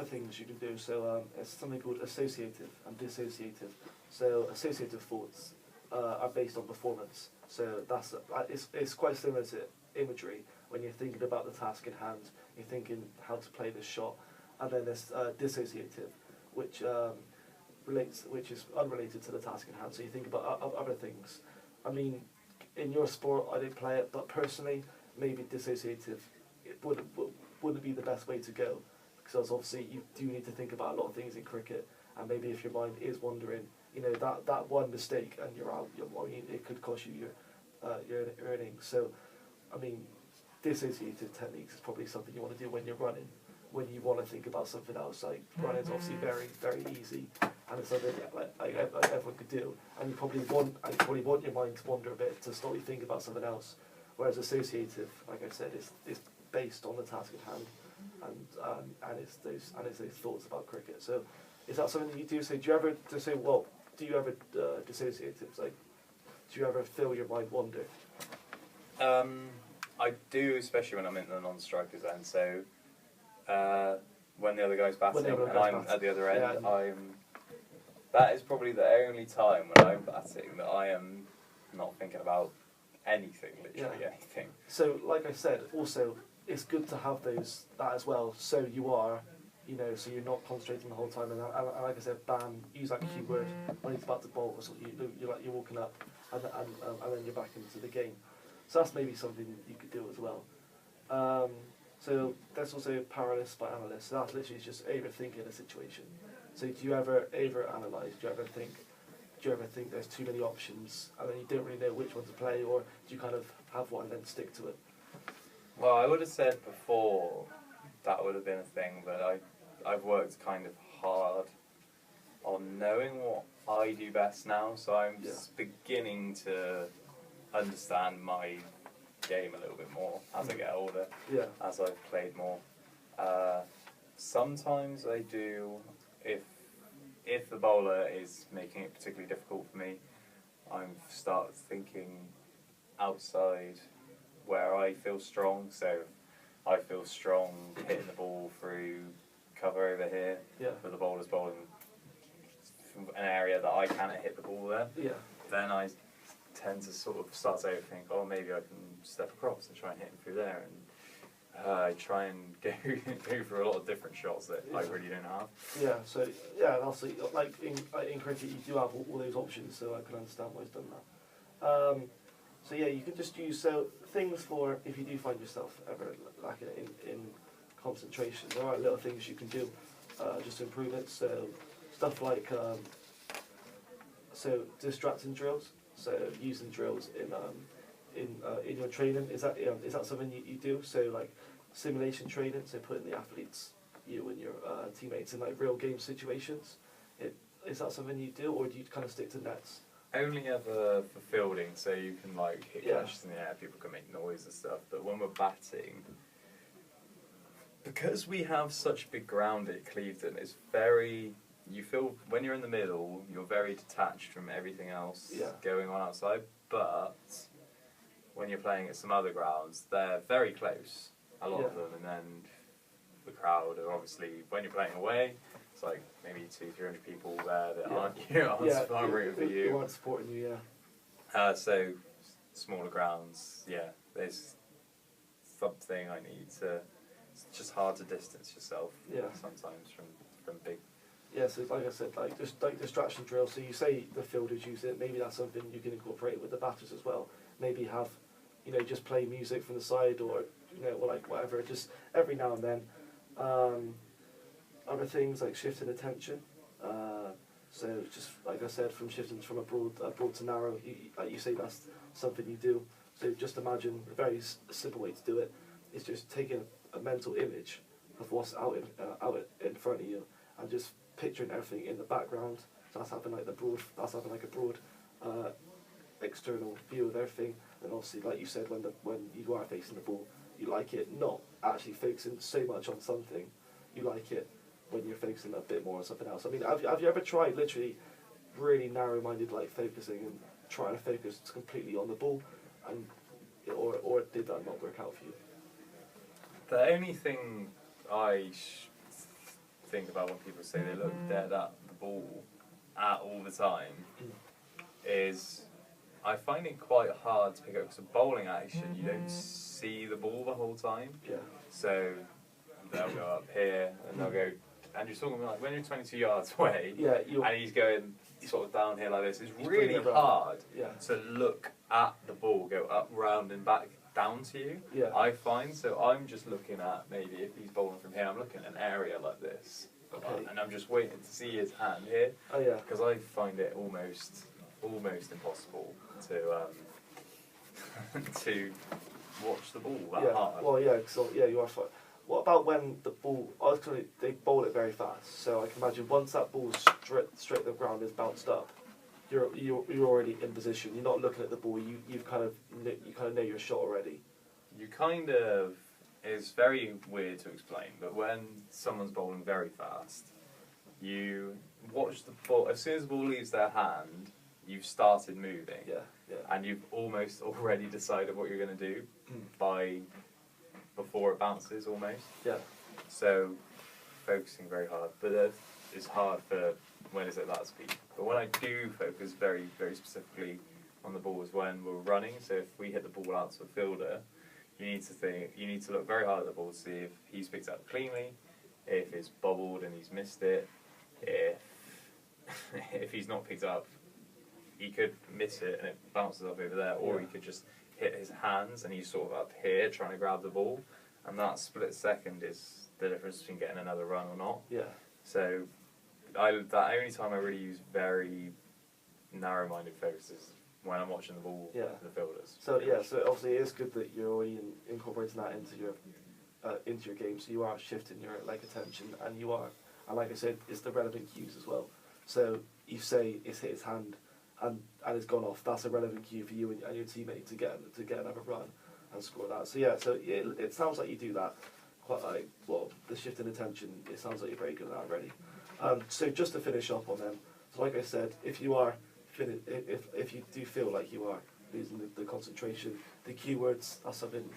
other things you can do. So it's something called associative and dissociative. So associative thoughts are based on performance. So it's quite similar to imagery. When you're thinking about the task in hand, you're thinking how to play this shot, and then there's dissociative, which which is unrelated to the task in hand. So you think about other things. I mean, in your sport, I didn't play it, but personally, maybe dissociative wouldn't be the best way to go, because obviously you do need to think about a lot of things in cricket, and maybe if your mind is wandering, that one mistake and you're out. It could cost you your earnings. So, I mean, dissociative techniques is probably something you want to do when you're running, when you want to think about something else. Like running is obviously very, very easy, and it's something like everyone could do. And you probably want your mind to wander a bit to stop you thinking about something else. Whereas associative, like I said, is based on the task at hand, and it's those thoughts about cricket. So, is that something that you do? So, do you ever dissociatives? Like, do you ever feel your mind wander? I do, especially when I'm in the non-striker's end. So, when the other guy's batting and I'm at the other end, that is probably the only time when I'm batting that I am not thinking about anything, literally anything. So, like I said, also it's good to have that as well. So you are, so you're not concentrating the whole time. And like I said, bam, use that keyword when he's about to bowl. So you're walking up, and then you're back into the game. So that's maybe something you could do as well. So there's also paralysis by analysis. So that's literally just overthinking a situation. So do you ever analyse? Do you ever think there's too many options and then you don't really know which one to play, or do you kind of have one and then stick to it? Well, I would have said before that would have been a thing, but I've worked kind of hard on knowing what I do best now, so I'm just beginning to understand my game a little bit more as I get older, as I've played more. Sometimes I do, if the bowler is making it particularly difficult for me, I start thinking outside where I feel strong. So I feel strong hitting the ball through cover over here, but the bowler's bowling from an area that I can't hit the ball there. Then I tend to sort of start to overthink, maybe I can step across and try and hit him through there, and I try and go for a lot of different shots that I really don't have. So also like in cricket you do have all those options, so I can understand why he's done that. So you can just use things for if you do find yourself ever lacking in concentration. There are little things you can do just to improve it. So stuff like distracting drills. So using drills in your training, is that something you do? So like simulation training, so putting the athletes, you and your teammates in like real game situations. Is that something you do, or do you kind of stick to nets? Only ever for fielding, so you can like hit catches in the air, people can make noise and stuff. But when we're batting, because we have such big ground at Clevedon, it's very. You feel when you're in the middle, you're very detached from everything else going on outside. But when you're playing at some other grounds, they're very close, a lot of them, and then the crowd are obviously, when you're playing away, it's like maybe 200-300 people there that aren't rooting for you. Who aren't supporting you, So smaller grounds, there's something I need to. It's just hard to distance yourself sometimes from big. So like I said, just like distraction drills. So you say the fielders use it. Maybe that's something you can incorporate with the batters as well. Maybe have, just play music from the side, or or like whatever. Just every now and then. Other things like shifting attention. So just like I said, from shifting from a broad to narrow. You say that's something you do. So just imagine a very simple way to do it is just taking a mental image of what's out in front of you and just picturing everything in the background. So that's having like a broad external view of everything. And obviously, like you said, when you are facing the ball, you like it not actually focusing so much on something. You like it when you're focusing a bit more on something else. I mean, have you ever tried literally really narrow-minded like focusing and trying to focus completely on the ball, and or did that not work out for you? The only thing I think about when people say they look dead at the ball at all the time is I find it quite hard to pick up because of bowling action. You don't see the ball the whole time. Yeah. So they'll go up here and they'll go, and you're talking like when you're 22 yards away, Yeah. and he's going sort of down here like this. It's He's really bringing it around. hard Yeah. to look at the ball go up, round, and back down to you. Yeah. I find so. I'm just looking at maybe if he's bowling from here, I'm looking at an area like this, Okay. and I'm just waiting to see his hand here Oh yeah. because I find it almost impossible to to watch the ball that Yeah. hard. Well, yeah. So yeah, you are fine. What about when the ball? They bowl it very fast. So I can imagine once that ball's straight to the ground is bounced up, you're already in position. You're not looking at the ball. You kind of know your shot already. You kind of, it's very weird to explain, but when someone's bowling very fast, you watch the ball, as soon as the ball leaves their hand, you've started moving. Yeah. Yeah. And you've almost already decided what you're going to do before it bounces almost. Yeah. So, focusing very hard. But it's hard for when it's at that speed. But when I do focus very, very specifically on the ball is when we're running. So if we hit the ball out to a fielder, you need to look very hard at the ball to see if he's picked it up cleanly, if it's bobbled and he's missed it, if he's not picked it up, he could miss it and it bounces up over there, or he could just hit his hands and he's sort of up here trying to grab the ball, and that split second is the difference between getting another run or not. Yeah. So that only time I really use very narrow-minded focus is when I'm watching the ball, the fielders. So yeah, so obviously it is good that you're already incorporating that into your game. So you are shifting your attention, and you are, and like I said, it's the relevant cues as well. So you say it's hit his hand, and it's gone off. That's a relevant cue for you and your teammate to get another run and score that. So yeah, so it sounds like you do that quite like the shift in attention. It sounds like you're very good at that already. So just to finish up on them, so like I said, if you do feel like you are losing the concentration, the keywords, that's something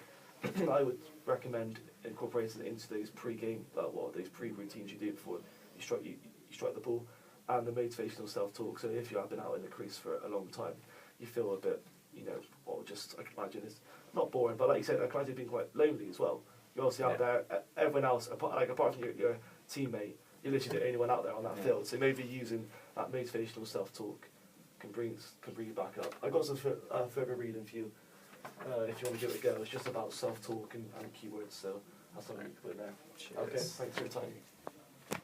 I would recommend incorporating into those pre-game, those pre-routines you do before you strike the ball, and the motivational self-talk. So if you have been out in the crease for a long time, you feel a bit, I can imagine it's not boring, but like you said, I can imagine being quite lonely as well. You're obviously out there, everyone else, apart from your teammate, you're literally the only one out there on that field. So maybe using that motivational self-talk can bring you back up. I've got some further reading for you if you want to give it a go. It's just about self-talk and keywords, so that's something you can put in there. Cheers. Okay, thanks for your time.